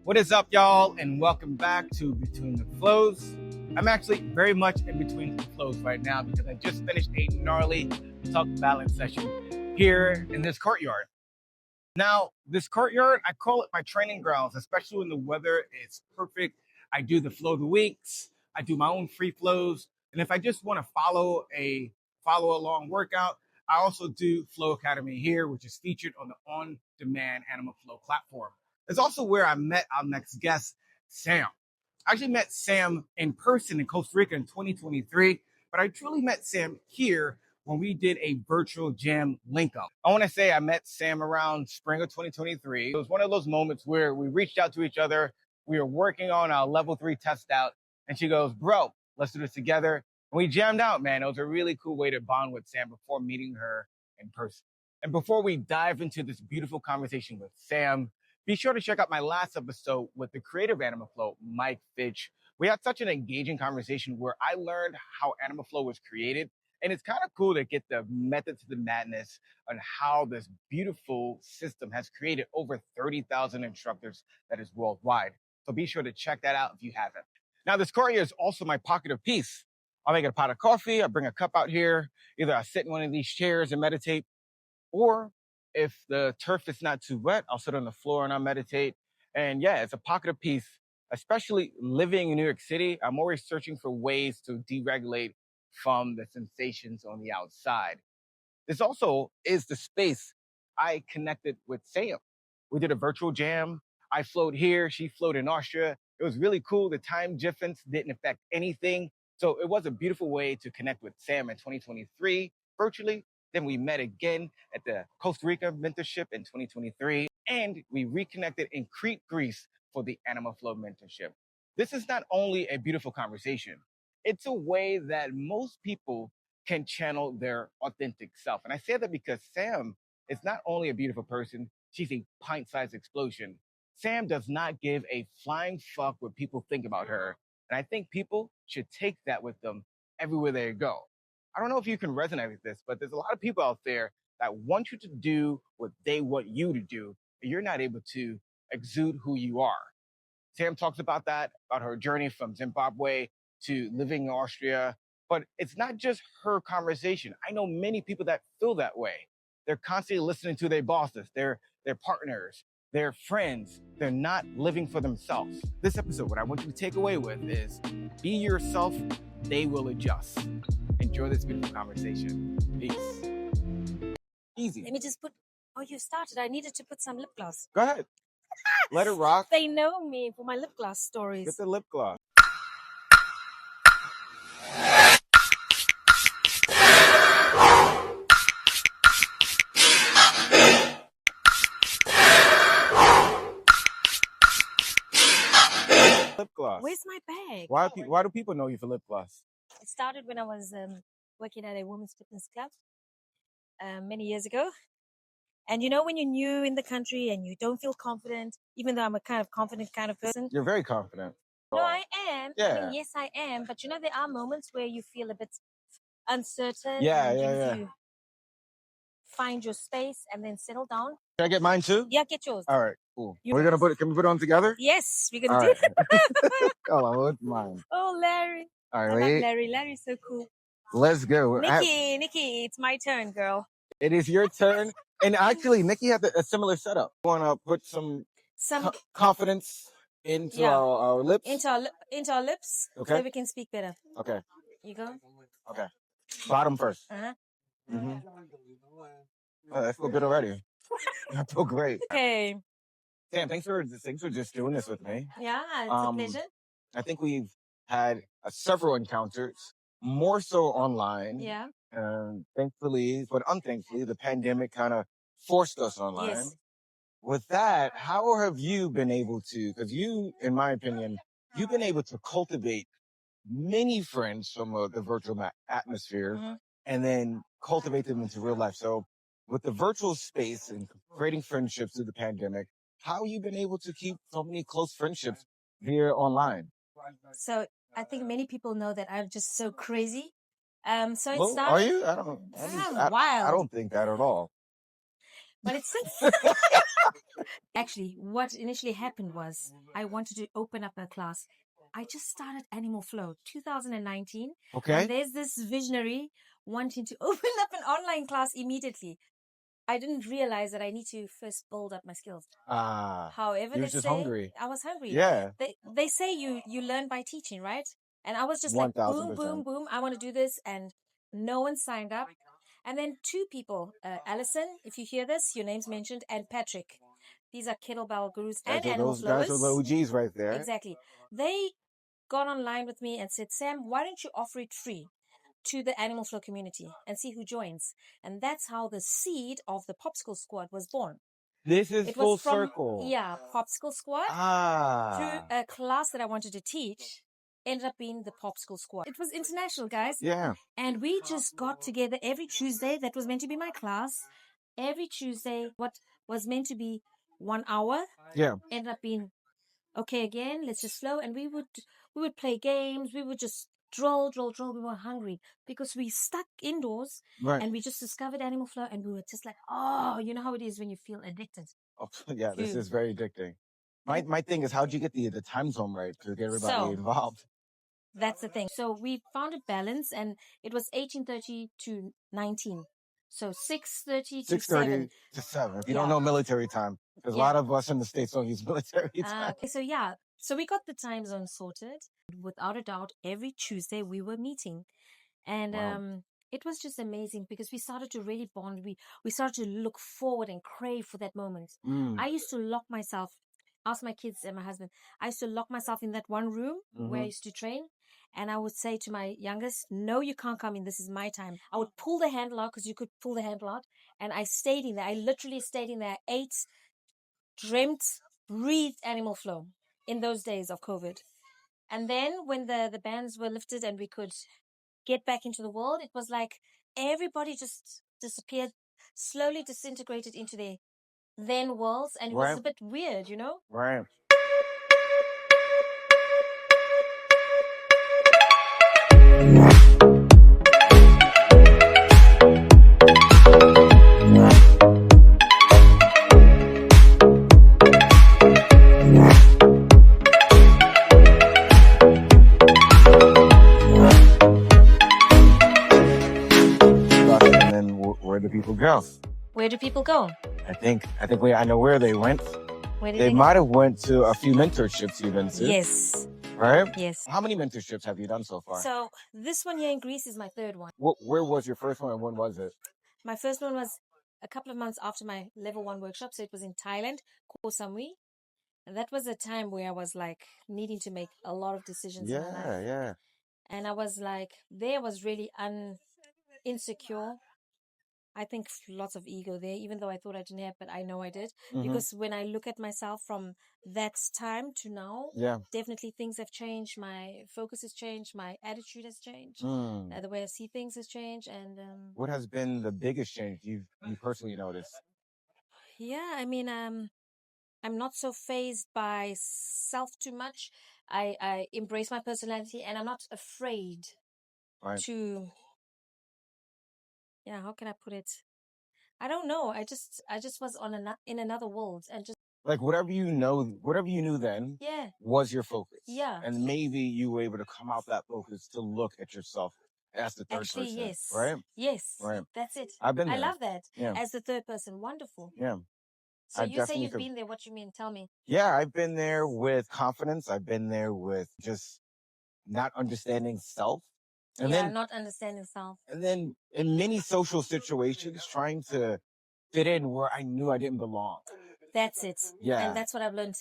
What is up, y'all, and welcome back to Between the Flows. I'm actually very much in between the flows right now because I just finished a gnarly talk balance session here in this courtyard. Now, this courtyard, I call it my training grounds, especially when the weather is perfect. I do the flow of the weeks, I do my own free flows, and if I just want to follow along workout, I also do Flow Academy here, which is featured on the on-demand Animal Flow platform. It's also where I met our next guest, Sam. I actually met Sam in person in Costa Rica in 2023, but I truly met Sam here when we did a virtual jam link up. I want to say I met Sam around spring of 2023. It was one of those moments where we reached out to each other. We were working on our level 3 test out, and she goes, "Bro, let's do this together." And we jammed out, man. It was a really cool way to bond with Sam before meeting her in person. And before we dive into this beautiful conversation with Sam, be sure to check out my last episode with the creator of Animal Flow, Mike Fitch. We had such an engaging conversation where I learned how Animal Flow was created. And it's kind of cool to get the method to the madness on how this beautiful system has created over 30,000 instructors that is worldwide. So be sure to check that out if you haven't. Now, this courtyard is also my pocket of peace. I'll make a pot of coffee. I bring a cup out here. Either I sit in one of these chairs and meditate, or if the turf is not too wet, I'll sit on the floor and I'll meditate. And yeah, it's a pocket of peace, especially living in New York City. I'm always searching for ways to deregulate from the sensations on the outside. This also is the space I connected with Sam. We did a virtual jam. I flowed here, she flowed in Austria. It was really cool. The time difference didn't affect anything. So it was a beautiful way to connect with Sam in 2023 virtually. Then we met again at the Costa Rica mentorship in 2023, and we reconnected in Crete, Greece for the Animal Flow mentorship. This is not only a beautiful conversation, it's a way that most people can channel their authentic self. And I say that because Sam is not only a beautiful person, she's a pint-sized explosion. Sam does not give a flying fuck what people think about her. And I think people should take that with them everywhere they go. I don't know if you can resonate with this, but there's a lot of people out there that want you to do what they want you to do, and you're not able to exude who you are. Sam talks about that, about her journey from Zimbabwe to living in Austria. But it's not just her conversation. I know many people that feel that way. They're constantly listening to their bosses, their partners, their friends. They're not living for themselves. This episode, what I want you to take away with is be yourself, they will adjust. Enjoy this beautiful conversation. Peace. Easy. Let me just put. Oh, you started. I needed to put some lip gloss. Go ahead. Let it rock. They know me for my lip gloss stories. Get the lip gloss. Lip gloss. Where's my bag? Why do people know you for lip gloss? It started when I was working at a women's fitness club many years ago. And you know, when you're new in the country and you don't feel confident, even though I'm a kind of confident kind of person. You're very confident. No, I am. Yeah. I mean, yes, I am. But you know, there are moments where you feel a bit uncertain. Yeah, and yeah. You find your space and then settle down. Can I get mine too? Yeah, get yours. All right, cool. We're gonna can we put it on together? Yes, we're gonna All do right. it. Hold on, what's mine? Oh, Larry. All I right, love wait. Larry. Larry's so cool. Let's go. Nikki, it's my turn, girl. It is your turn. And actually, Nikki had a similar setup. We want to put some confidence into our lips. Into our lips, okay, so we can speak better. Okay. You go. Okay. Bottom first. Uh-huh. Mm-hmm. Oh, I feel good already. I feel great. Okay. Sam, thanks for just doing this with me. Yeah, it's a pleasure. I think we've had several encounters, more so online. Yeah. Thankfully, but unthankfully, the pandemic kind of forced us online. Yes. With that, how have you been able to, because you, in my opinion, you've been able to cultivate many friends from the virtual atmosphere, Mm-hmm. and then cultivate them into real life. So with the virtual space and creating friendships through the pandemic, how have you been able to keep so many close friendships here online? So I think many people know that I'm just so crazy. So it Well, started. are you? Wild. I don't think that at all. But it's actually what initially happened was I wanted to open up a class. I just started Animal Flow 2019. Okay. And there's this visionary wanting to open up an online class immediately. I didn't realize that I need to first build up my skills. However, you they were just say hungry. I was hungry. Yeah. They say you learn by teaching, right? And I was just like, 1000%. boom, boom, boom. I want to do this, and no one signed up. And then two people, Alison, if you hear this, your name's mentioned, and Patrick. These are kettlebell gurus and animal Those flowers. guys are the OGs right there. Exactly. They got online with me and said, Sam, why don't you offer it free to the Animal Flow community and see who joins? And that's how the seed of the Popsicle Squad was born. This is It full was from, circle. yeah, Popsicle Squad through a class that I wanted to teach. Ended up being the Popsicle Squad. It was international, guys. Yeah. And we just got together every Tuesday. That was meant to be my class. Every Tuesday, what was meant to be 1 hour, ended up being okay again. Let's just flow, and we would play games. We would just drill. We were hungry because we stuck indoors, Right. and we just discovered Animal Flow, and we were just like, oh, you know how it is when you feel addicted. Oh, yeah, this is very addicting. My thing is, how'd you get the time zone right to get everybody involved? That's the thing. So we found a balance, and it was 18:30 to 19. So 6:30 to 7. To 7. If you don't know military time, because a lot of us in the States don't use military time. Okay, so yeah. So we got the time zone sorted. Without a doubt, every Tuesday we were meeting. And it was just amazing because we started to really bond. We started to look forward and crave for that moment. I used to lock myself, ask my kids and my husband, I used to lock myself in that one room where I used to train. And I would say to my youngest, no, you can't come in. This is my time. I would pull the handle out because you could pull the handle out. And I stayed in there. I literally stayed in there, ate, dreamt, breathed Animal Flow in those days of COVID. And then when the bans were lifted and we could get back into the world, it was like everybody just disappeared, slowly disintegrated into their then worlds. And it was a bit weird, you know? Right. Where do people go? Where do people go? I know where they went. Where did They might have went to a few mentorships you've been to. Yes. Right? Yes. How many mentorships have you done so far? So this one here in Greece is my third one. Where was your first one and when was it? My first one was a couple of months after my level 1 workshop. So it was in Thailand, Koh Samui. And that was a time where I was like needing to make a lot of decisions in my life. Yeah. And I was like, there was really insecure. I think lots of ego there, even though I thought I didn't have, but I know I did. Because when I look at myself from that time to now, definitely things have changed. My focus has changed. My attitude has changed. The way I see things has changed. And what has been the biggest change you personally noticed? Yeah, I mean, I'm not so fazed by self too much. I embrace my personality, and I'm not afraid to. Yeah, how can I put it? I don't know. I just was in another world, and just like whatever you knew then was your focus. Yeah. And maybe you were able to come out that focus to look at yourself as the third person. Yes. Right? Yes. Right. That's it. I've been there. I love that. Yeah. As the third person. Wonderful. Yeah. So you say you've been there. What you mean? Tell me. Yeah, I've been there with confidence. I've been there with just not understanding self. And then not understanding self. And then in many social situations, trying to fit in where I knew I didn't belong. That's it. Yeah. And that's what I've learned.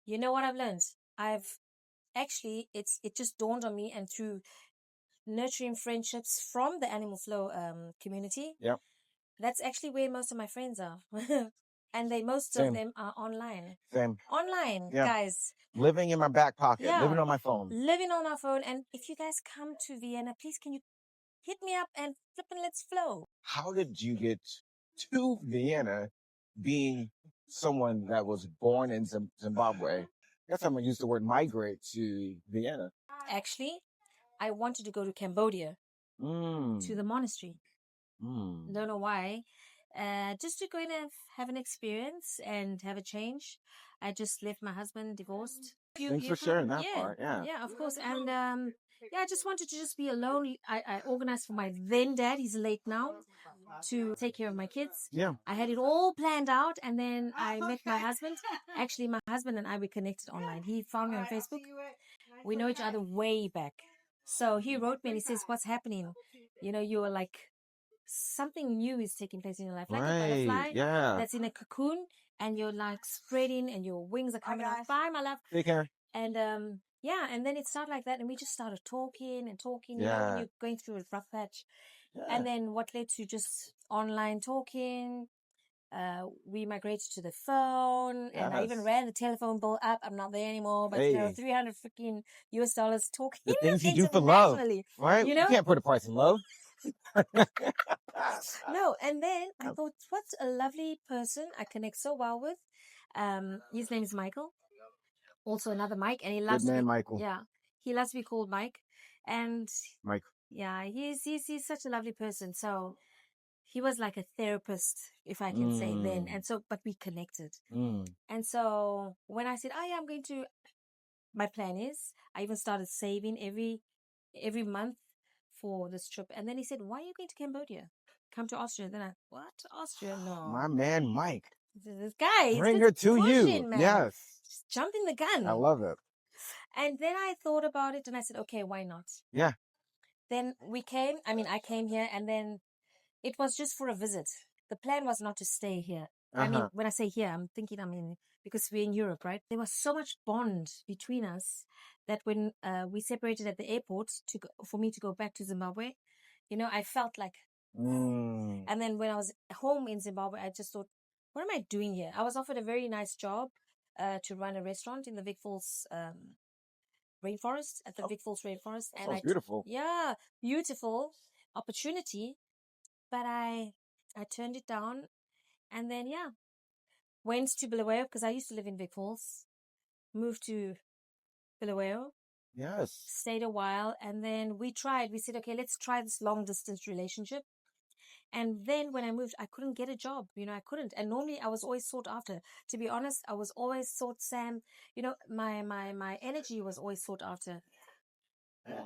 You know what I've learned? I've actually, it just dawned on me, and through nurturing friendships from the Animal Flow community. Yep. That's actually where most of my friends are. And most of them are online. Same. Online, guys. Living in my back pocket. Yeah. Living on my phone. Living on our phone. And if you guys come to Vienna, please can you hit me up and let's flow. How did you get to Vienna being someone that was born in Zimbabwe? That's how I'm going to use the word migrate to Vienna. Actually, I wanted to go to Cambodia, to the monastery. Don't know why. just to go and have an experience and have a change. I just left my husband, divorced. Thanks for sharing that part. Yeah. Yeah, of course. And yeah, I just wanted to just be alone. I organized for my then dad, he's late now, to take care of my kids. Yeah. I had it all planned out, and then I met my husband. Actually, my husband and I, we connected online. He found me on Facebook. We know each other way back. So he wrote me and he says, "What's happening? You know, you are like, something new is taking place in your life, like a butterfly that's in a cocoon, and you're like spreading, and your wings are coming out. Bye, my love. Take care." And yeah, and then it started like that, and we just started talking and talking. You know, when you're going through a rough patch, and then what led to just online talking. We migrated to the phone, and I even ran the telephone bill up. I'm not there anymore, but you know, $300 freaking US talking The things you do for love, right? You know, you can't put a price in love. No, and then I thought, what's a lovely person I connect so well with. His name is Michael, also another Mike, and he loves Michael. Yeah, he loves to be called Mike, and Mike. yeah, he's such a lovely person. So he was like a therapist, if I can say then, and so but we connected, and so when I said, "Oh yeah, I'm going to," my plan is, I even started saving every month for this trip, and then he said, "Why are you going to Cambodia? Come to Austria." Then what? Austria? No. My man, Mike. This guy. Bring her to you. Man. Yes. Just jumping the gun. I love it. And then I thought about it and I said, okay, why not? Yeah. Then I came here, and then it was just for a visit. The plan was not to stay here. I mean, when I say here, I'm thinking, because we're in Europe, right? There was so much bond between us that when we separated at the airport for me to go back to Zimbabwe, you know, I felt like, and then when I was home in Zimbabwe, I just thought, what am I doing here? I was offered a very nice job to run a restaurant in the Vic Falls rainforest, at the Vic Falls rainforest. And beautiful. Yeah, beautiful opportunity. But I turned it down, and then, went to Bulawayo, because I used to live in Vic Falls, moved to Bulawayo. Yes. Stayed a while, and then we said, okay, let's try this long distance relationship. And then when I moved, I couldn't get a job. You know, I couldn't. And normally I was always sought after. To be honest, I was always sought, Sam. You know, my energy was always sought after.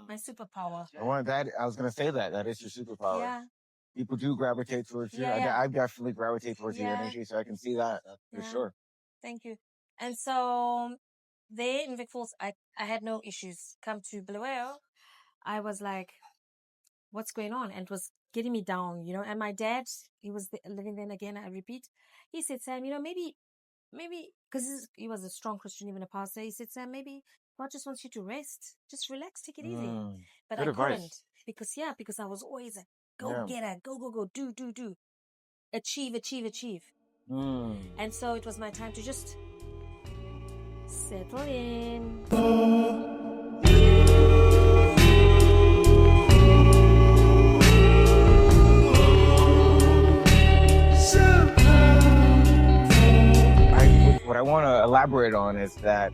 My superpower. I was going to say that is your superpower. Yeah. People do gravitate towards you. I definitely gravitate towards your energy, so I can see that for sure. Thank you. And so there in Vic Falls, I had no issues. Come to Bulawayo, I was like, what's going on? And it was getting me down, you know. And my dad, he was living then again, I repeat. He said, Sam, you know, maybe, because he was a strong Christian, even a pastor. He said, Sam, maybe God just wants you to rest. Just relax, take it easy. But I couldn't, because I was always a go-getter, go, do. Achieve. And so it was my time to just settle in. What I want to elaborate on is that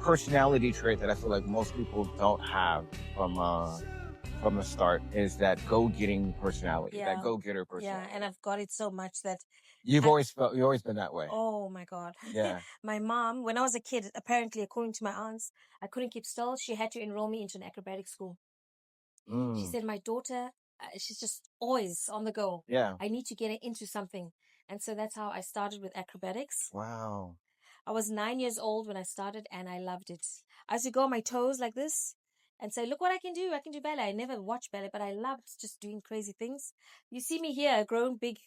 personality trait that I feel like most people don't have from the start is that go-getting personality, that go-getter personality. Yeah, and I've got it so much that you've always been that way. Oh my God. Yeah. My mom, when I was a kid, apparently, according to my aunts, I couldn't keep still. She had to enroll me into an acrobatic school. She said, my daughter, she's just always on the go. Yeah. I need to get her into something. And so that's how I started with acrobatics. Wow. I was 9 years old when I started, and I loved it. I used to go on my toes like this and say, look what I can do. I can do ballet. I never watched ballet, but I loved just doing crazy things. You see me here, a grown big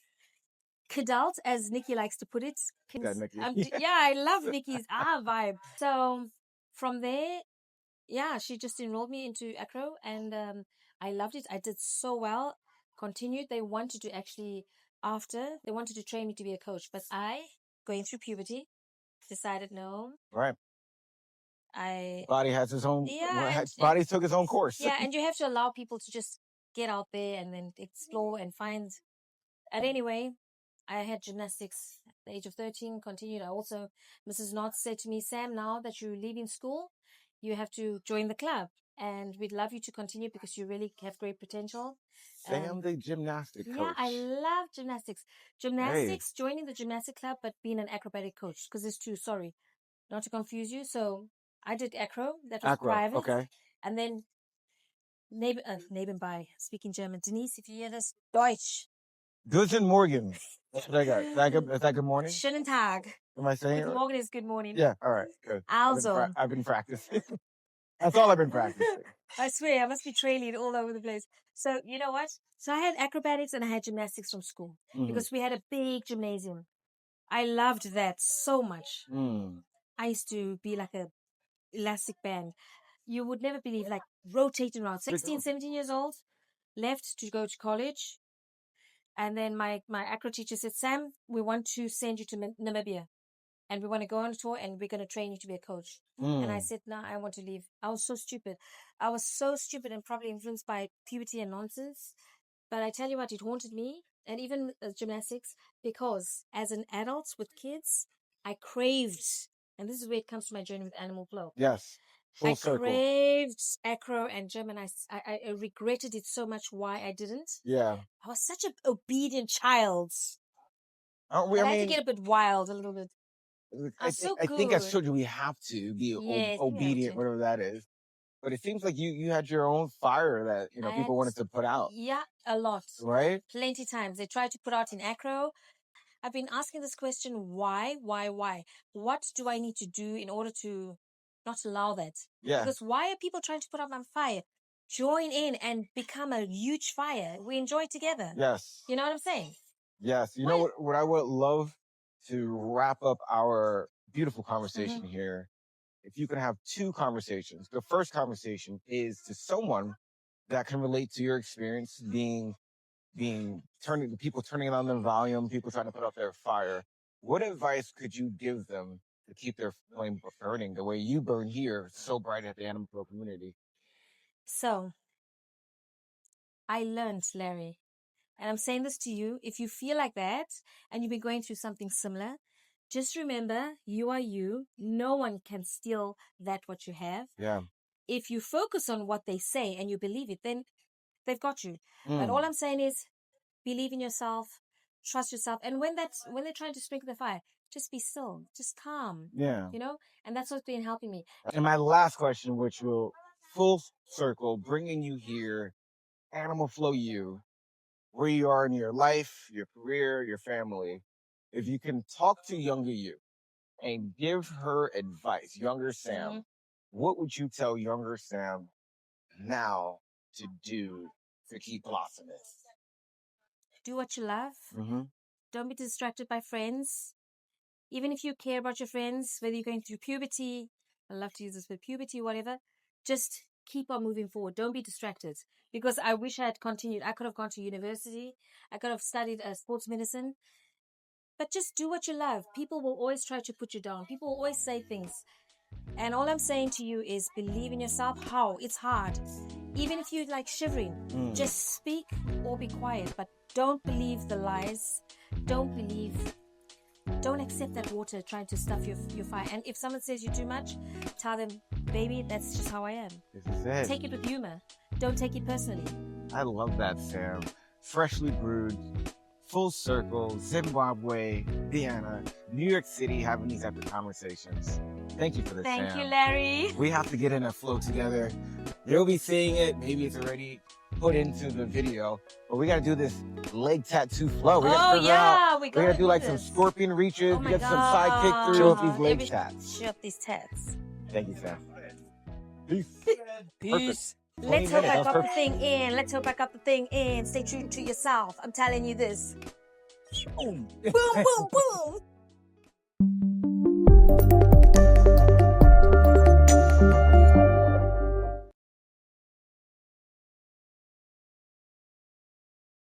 kidult, as Nikki likes to put it. I love Nikki's vibe. So from there, she just enrolled me into acro, and I loved it. I did so well. Continued. They wanted to train me to be a coach, but I, going through puberty, decided no. Right. Body has its own. Body took its own course. Yeah, and you have to allow people to just get out there and then explore and find. And anyway, I had gymnastics at the age of 13. Continued. I also, Mrs. Knott said to me, Sam, now that you're leaving school, you have to join the club. And we'd love you to continue because you really have great potential. Sam, the gymnastic coach. Yeah, I love gymnastics. Gymnastics, joining the gymnastic club, but being an acrobatic coach. Because there's two, sorry, not to confuse you. So I did acro, that was private. Okay. And then nebenbei, speaking German. Denise, if you hear this, Deutsch. Guten Morgen. That's what I got. Is that good morning? Schönen Tag. Am I saying Guten it? Morgen is good morning. Yeah, all right, good. Also. I've been practicing. That's all I've been practicing. I swear, I must be trailing all over the place. So, you know what? So I had acrobatics and I had gymnastics from school because we had a big gymnasium. I loved that so much. I used to be like a elastic band. You would never believe, like rotating around. 16, 17 years old, left to go to college. And then my acro teacher said, Sam, we want to send you to Namibia. And we want to go on a tour and we're going to train you to be a coach. And I said, no, I want to leave. I was so stupid. I was so stupid and probably influenced by puberty and nonsense. But I tell you what, it haunted me. And even gymnastics, because as an adult with kids, I craved, and this is where it comes to my journey with Animal Flow. Yes. Full circle. I craved acro and German. I regretted it so much why I didn't. Yeah. I was such an obedient child. Aren't we? I had to get a bit wild a little bit. I think as children we have to be obedient, whatever that is. But it seems like you had your own fire that people wanted to put out. Yeah, a lot. Right? Plenty times. They tried to put out in acro. I've been asking this question, why? What do I need to do in order to not allow that? Yeah. Because why are people trying to put out my fire? Join in and become a huge fire. We enjoy it together. Yes. You know what I'm saying? Yes. You know what I would love to wrap up our beautiful conversation here. If you could have two conversations. The first conversation is to someone that can relate to your experience being people turning on their volume, people trying to put out their fire. What advice could you give them to keep their flame burning the way you burn here so bright at the Animal Flow community? So I learned, Larry, and I'm saying this to you, if you feel like that and you've been going through something similar, just remember, you are you. No one can steal what you have. Yeah. If you focus on what they say and you believe it, then they've got you. But all I'm saying is, believe in yourself, trust yourself. And when they're trying to sprinkle the fire, just be still, just calm. Yeah. And that's what's been helping me. And my last question, which will full circle, bringing you here, Animal Flow you, where you are in your life, your career, your family. If you can talk to younger you and give her advice, younger Sam, what would you tell younger Sam now to do to keep blossoming? Do what you love. Don't be distracted by friends. Even if you care about your friends, whether you're going through puberty, I love to use this word, puberty, whatever, just keep on moving forward. Don't be distracted. Because I wish I had continued. I could have gone to university. I could have studied sports medicine. But just do what you love. People will always try to put you down. People will always say things. And all I'm saying to you is believe in yourself. How? It's hard. Even if you're like shivering, just speak or be quiet. But don't believe the lies. Don't accept that water trying to stuff your fire. And if someone says you're too much, tell them, baby, that's just how I am. This is it. Take it with humor. Don't take it personally. I love that, Sam. Freshly brewed, full circle, Zimbabwe, Vienna, New York City, having these epic conversations. Thank you for this, Sam. Thank you, Larry. We have to get in a flow together. You'll be seeing it. Maybe it's already put into the video, but we got to do this leg tattoo flow. We got to figure out. We got to do like some scorpion reaches. We got some side kick through with these leg tats. Show up these tats. Thank you, Sam. Peace. Peace. Let's hope I got the thing in. Let's hope I got the thing in. Stay true to yourself. I'm telling you this. Boom, boom, boom.